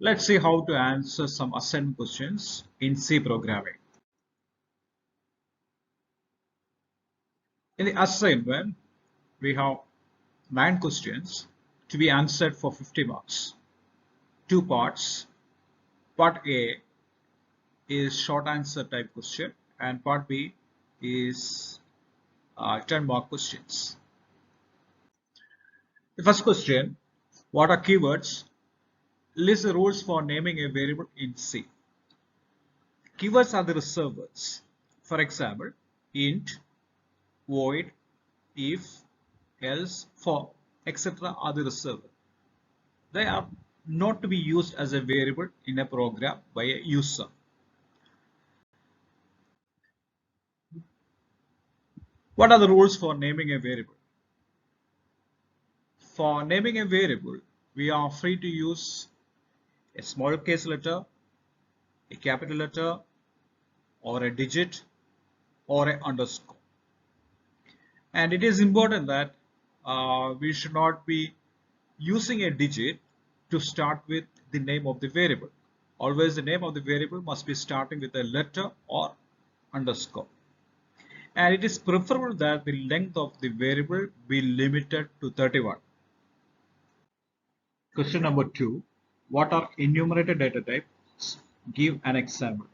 Let's see how to answer some assignment questions in C programming. In the assignment, we have 9 questions to be answered for 50 marks. 2 parts. Part A is short answer type question and part B is 10 mark questions. The first question, what are keywords? List the rules for naming a variable in C. Keywords are the reserved words. For example, int, void, if, else, for, etc. are the reserved. They are not to be used as a variable in a program by a user. What are the rules for naming a variable? For naming a variable, we are free to use a small case letter, a capital letter, or a digit, or an underscore. And it is important that we should not be using a digit to start with the name of the variable. Always the name of the variable must be starting with a letter or underscore. And it is preferable that the length of the variable be limited to 31. Question number 2. What are enumerated data types? Give an example.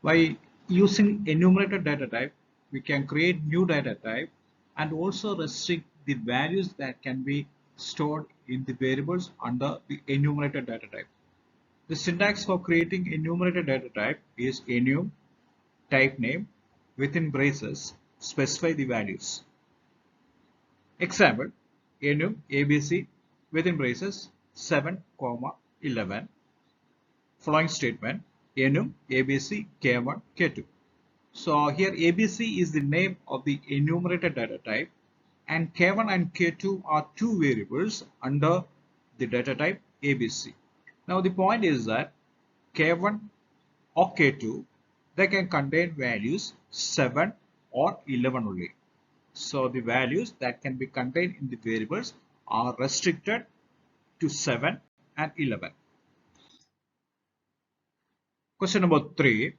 By using enumerated data type, we can create new data type and also restrict the values that can be stored in the variables under the enumerated data type. The syntax for creating enumerated data type is enum type name within braces specify the values. Example, enum abc within braces 7, 11. Following statement, enum abc k1 k2. So here ABC is the name of the enumerated data type and K1 and K2 are two variables under the data type ABC. Now the point is that K1 or K2 they can contain values 7 or 11 only. So the values that can be contained in the variables are restricted to 7 and 11. Question number 3.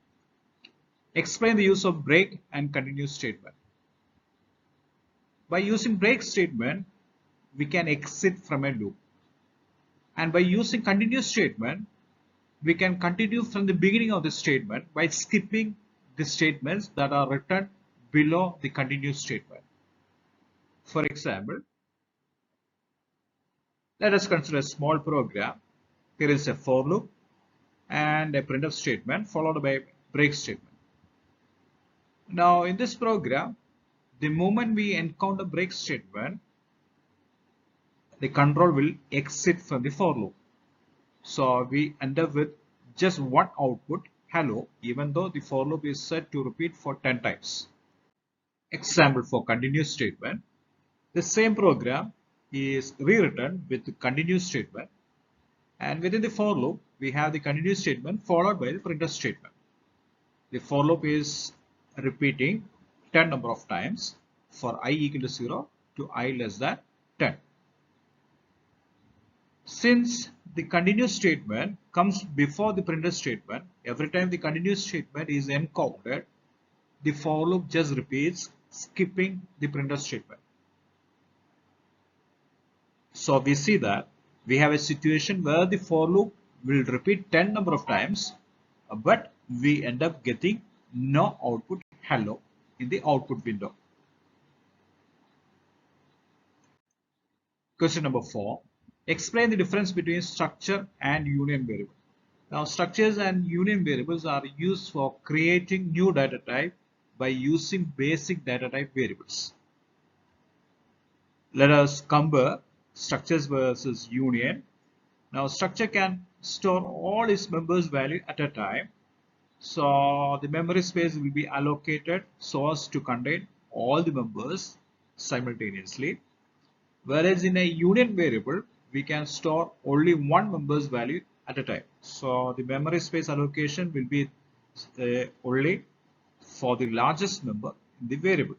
Explain the use of break and continue statement. By using break statement, we can exit from a loop. And by using continue statement, we can continue from the beginning of the statement by skipping the statements that are written below the continue statement. For example, let us consider a small program. Here is a for loop and a printf statement followed by a break statement. Now in this program, the moment we encounter break statement, the control will exit from the for loop. So we end up with just one output, hello, even though the for loop is set to repeat for 10 times. Example for continuous statement. The same program is rewritten with the continuous statement. And within the for loop, we have the continuous statement followed by the printf statement. The for loop is repeating 10 number of times for I equal to 0 to I less than 10. Since the continuous statement comes before the printf statement, every time the continuous statement is encountered, the for loop just repeats, skipping the printf statement. So we see that we have a situation where the for loop will repeat 10 number of times, but we end up getting no output hello in the output window. Question number 4. Explain the difference between structure and union variable. Now structures and union variables are used for creating new data type by using basic data type variables. Let us compare structures versus union. Now structure can store all its members value at a time. So the memory space will be allocated so as to contain all the members simultaneously. Whereas in a union variable, we can store only one member's value at a time. So the memory space allocation will be only for the largest member in the variable.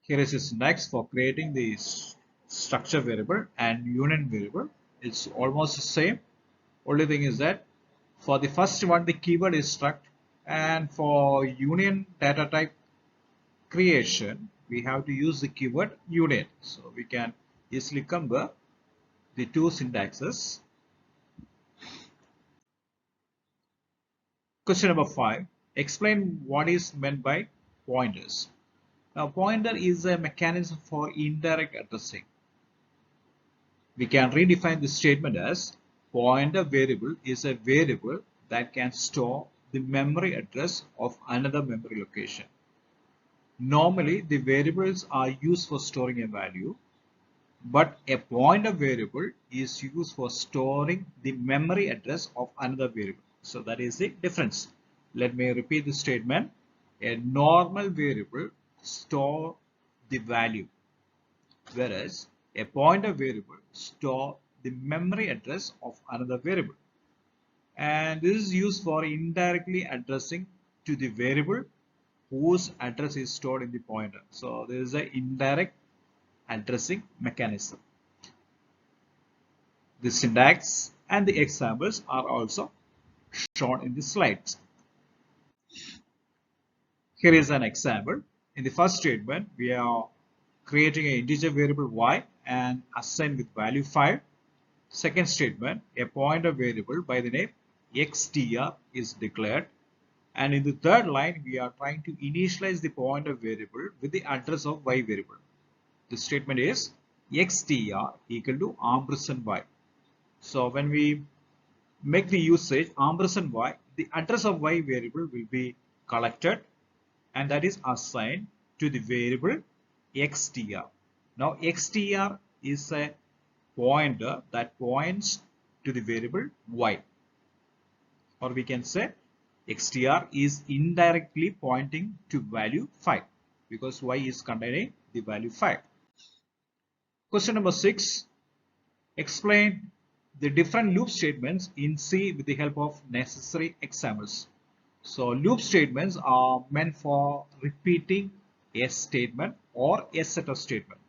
Here is a syntax for creating this structure variable and union variable. It's almost the same. Only thing is that for the first one the keyword is struct, and for union data type creation we have to use the keyword union. So we can easily compare the two syntaxes. Question number 5. Explain what is meant by pointers. Now pointer is a mechanism for indirect addressing. We can redefine this statement as pointer variable is a variable that can store the memory address of another memory location. Normally the variables are used for storing a value, but a pointer variable is used for storing the memory address of another variable. So that is the difference. Let me repeat the statement. A normal variable store the value, whereas a pointer variable store the memory address of another variable. And this is used for indirectly addressing to the variable whose address is stored in the pointer. So there is an indirect addressing mechanism. The syntax and the examples are also shown in the slides. Here is an example. In the first statement, we are creating an integer variable y and assign with value 5. Second statement, a pointer variable by the name xtr is declared. And in the third line, we are trying to initialize the pointer variable with the address of y variable. The statement is xtr equal to &y. So when we make the usage &y, the address of y variable will be collected and that is assigned to the variable xtr. Now xtr is a pointer that points to the variable y, or we can say xtr is indirectly pointing to value 5 because y is containing the value 5. Question number 6. Explain the different loop statements in C with the help of necessary examples. So loop statements are meant for repeating a statement or a set of statements.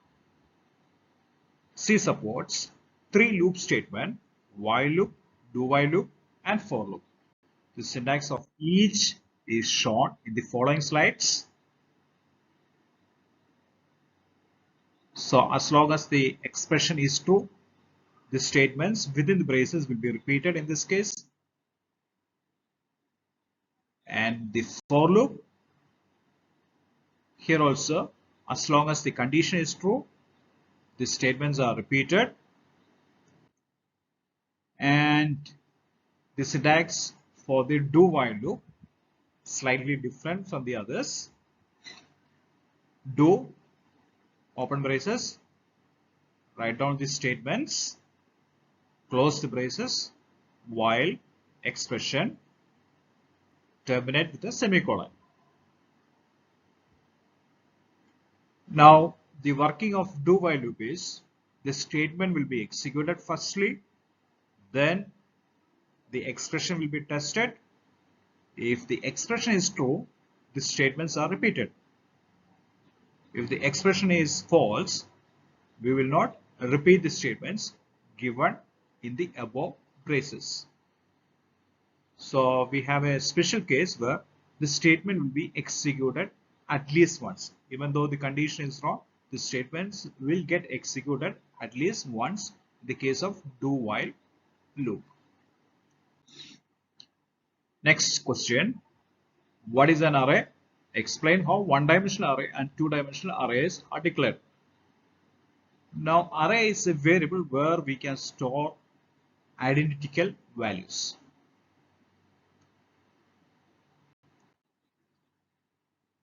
C supports 3 loop statements: while loop, do while loop, and for loop. The syntax of each is shown in the following slides. So as long as the expression is true, the statements within the braces will be repeated in this case. And the for loop, here also, as long as the condition is true, the statements are repeated. And the syntax for the do while loop slightly different from the others. Do, open braces, write down the statements, close the braces, while expression, terminate with a semicolon. Now the working of do while loop is the statement will be executed firstly, then the expression will be tested. If the expression is true, the statements are repeated. If the expression is false, we will not repeat the statements given in the above braces. So we have a special case where the statement will be executed at least once. Even though the condition is wrong, the statements will get executed at least once in the case of do while loop. Next question. What is an array? Explain how one-dimensional array and two-dimensional arrays are declared. Now array is a variable where we can store identical values.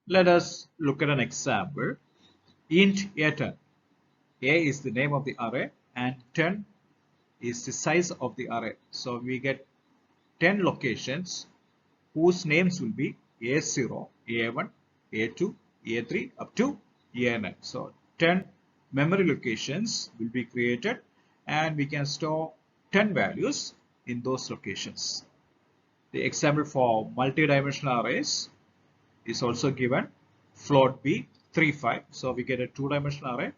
Let us look at an example. Int a10. A is the name of the array and 10 is the size of the array. So we get 10 locations whose names will be A0, A1, A2, A3 up to A9. So 10 memory locations will be created and we can store 10 values in those locations. The example for multi-dimensional arrays is also given. Float B 3, 5. So we get a two-dimensional array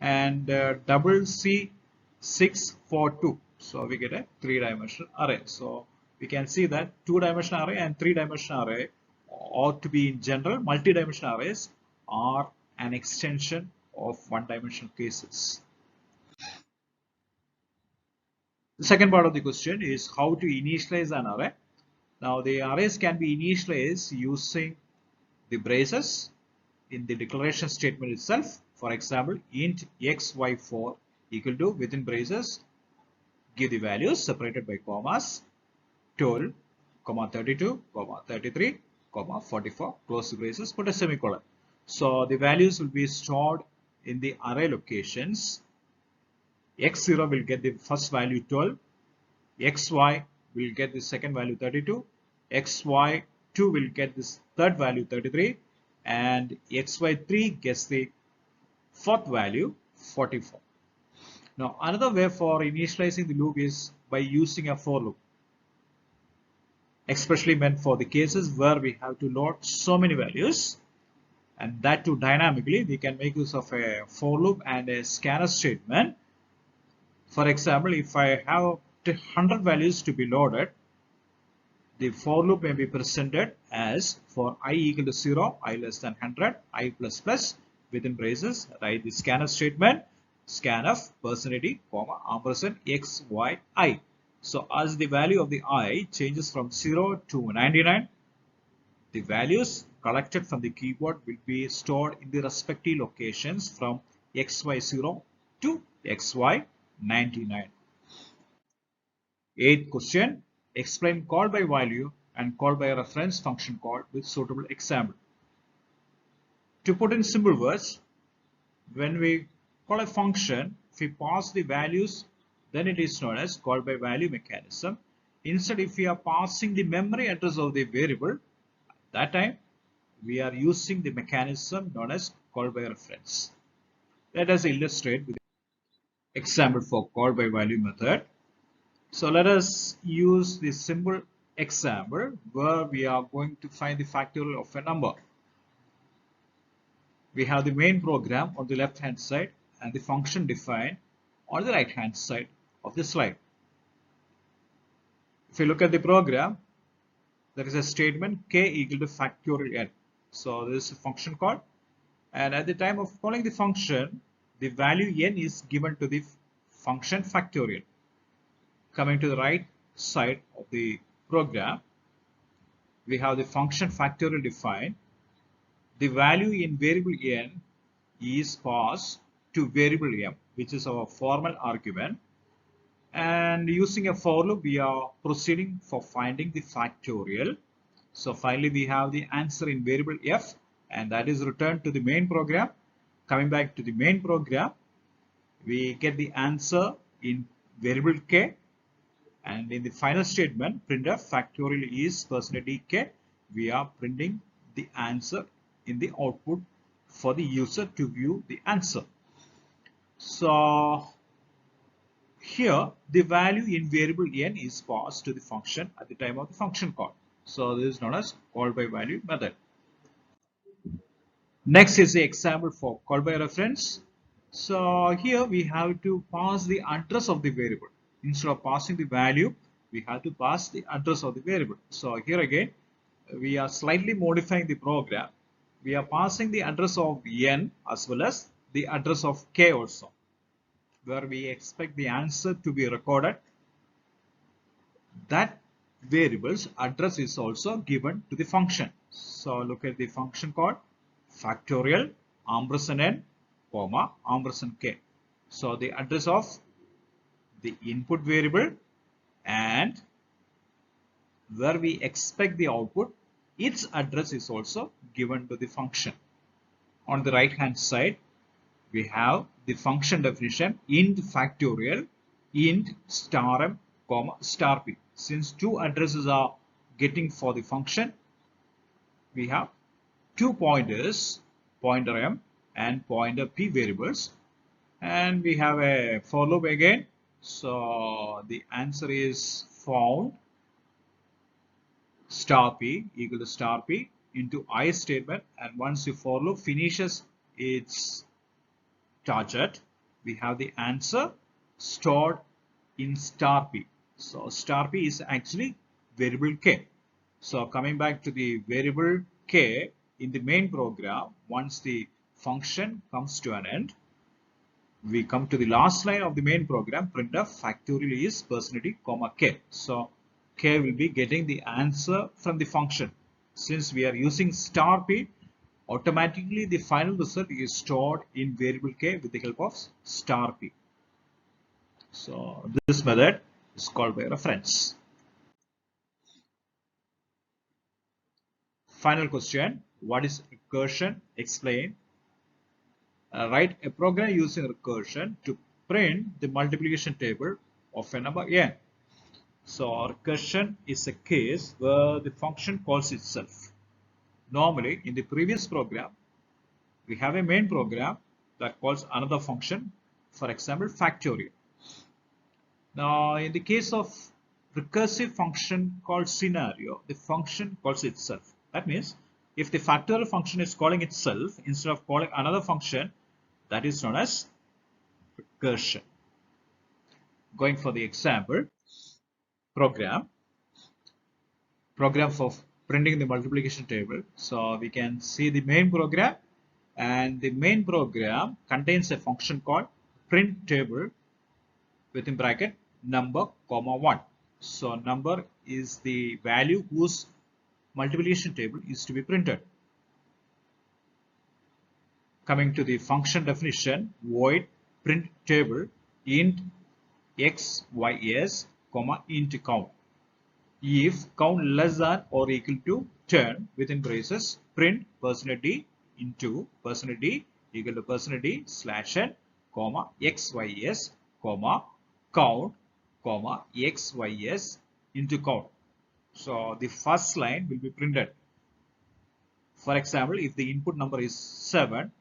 and double C642. So we get a three-dimensional array. So we can see that two-dimensional array and three-dimensional array ought to be in general. Multi-dimensional arrays are an extension of one-dimensional cases. The second part of the question is how to initialize an array. Now the arrays can be initialized using the braces in the declaration statement itself. For example, int x y4 equal to, within braces, give the values separated by commas, 12, 32, 33, 44, close the braces, put a semicolon. So the values will be stored in the array locations. X0 will get the first value 12, xy will get the second value 32, xy2 will get this third value 33, and xy3 gets the fourth value 44. Now another way for initializing the loop is by using a for loop, especially meant for the cases where we have to load so many values, and that too dynamically. We can make use of a for loop and a scanf statement. For example, if I have 100 values to be loaded, the for loop may be presented as for I equal to 0, I less than 100, I plus plus, within braces, write the scanf statement, scanf %d, ampersand x, y, I. So as the value of the I changes from 0 to 99, the values collected from the keyboard will be stored in the respective locations from xy0 to xy99. Eighth question, explain call by value and call by reference function call with suitable example. To put in simple words, when we call a function, if we pass the values, then it is known as call by value mechanism. Instead, if we are passing the memory address of the variable, that time we are using the mechanism known as call by reference. Let us illustrate with an example for call by value method. So let us use this simple example where we are going to find the factorial of a number. We have the main program on the left hand side and the function defined on the right hand side of the slide. If you look at the program, there is a statement k equal to factorial n. So this is a function call, and at the time of calling the function, the value n is given to the function factorial. Coming to the right side of the program, we have the function factorial defined. The value in variable n is passed to variable m, which is our formal argument. And using a for loop, we are proceeding for finding the factorial. So finally, we have the answer in variable f, and that is returned to the main program. Coming back to the main program, we get the answer in variable k, and in the final statement, printf factorial is %dk. We are printing the answer in the output for the user to view the answer. So here the value in variable n is passed to the function at the time of the function call. So this is known as call by value method. Next is the example for call by reference. So here we have to pass the address of the variable. Instead of passing the value, we have to pass the address of the variable. So here again, we are slightly modifying the program. We are passing the address of n as well as the address of k also, where we expect the answer to be recorded. That variable's address is also given to the function. So look at the function called factorial ampersand n, comma, ampersand k. So the address of the input variable and where we expect the output, its address is also given to the function. On the right hand side, we have the function definition int factorial int star m, comma, star p. Since two addresses are getting for the function, we have two pointers, pointer m and pointer p variables, and we have a for loop again. So the answer is found star p equal to star p into I statement, and once the for loop finishes its target, we have the answer stored in star p. So star p is actually variable k. So coming back to the variable k in the main program, once the function comes to an end, we come to the last line of the main program, printf factorial is percentage d comma k. So k will be getting the answer from the function. Since we are using star p, automatically the final result is stored in variable k with the help of star p. So this method is called by reference. Final question, what is recursion? Explain. Write a program using recursion to print the multiplication table of a number n. So recursion is a case where the function calls itself. Normally in the previous program, we have a main program that calls another function, for example factorial. Now in the case of recursive function called scenario, the function calls itself. That means if the factorial function is calling itself instead of calling another function, that is known as recursion. Going for the example, program for printing the multiplication table. So we can see the main program, and the main program contains a function called print table within bracket number comma 1. So number is the value whose multiplication table is to be printed. Coming to the function definition, void print table int x, y, s, comma int count. If count less than or equal to 10 within braces, print percentage d into percentage d equal to percentage d slash n, comma x, y, s, comma count, comma x, y, s into count. So the first line will be printed. For example, if the input number is 7,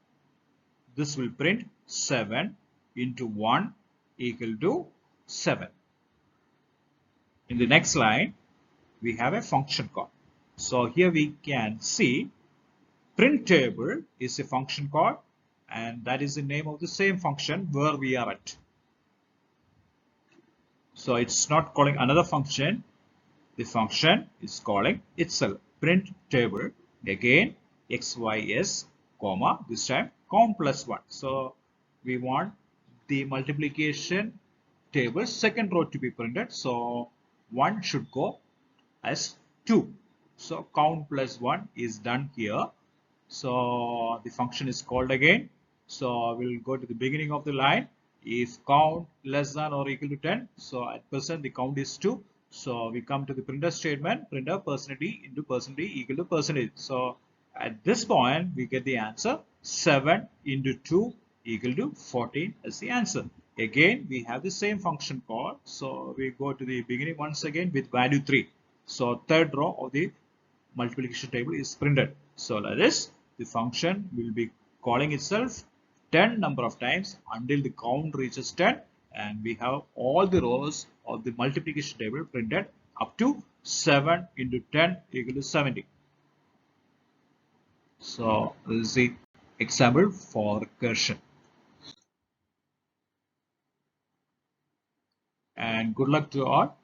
this will print 7 into 1 equal to 7. In the next line, we have a function call. So here we can see print table is a function call, and that is the name of the same function where we are at. So it's not calling another function. The function is calling itself. Print table again x, y, s, comma this time count plus 1. So we want the multiplication table second row to be printed. So 1 should go as 2. So count plus 1 is done here. So the function is called again. So we'll go to the beginning of the line. If count less than or equal to 10, so at present the count is 2. So we come to the printer statement, printer percentage d into percentage d equal to percentage. So at this point we get the answer 7 into 2 equal to 14 as the answer. Again we have the same function call. So we go to the beginning once again with value 3. So third row of the multiplication table is printed. So like this, the function will be calling itself 10 number of times until the count reaches 10, and we have all the rows of the multiplication table printed up to 7 into 10 equal to 70. So this is the example for recursion. And good luck to all.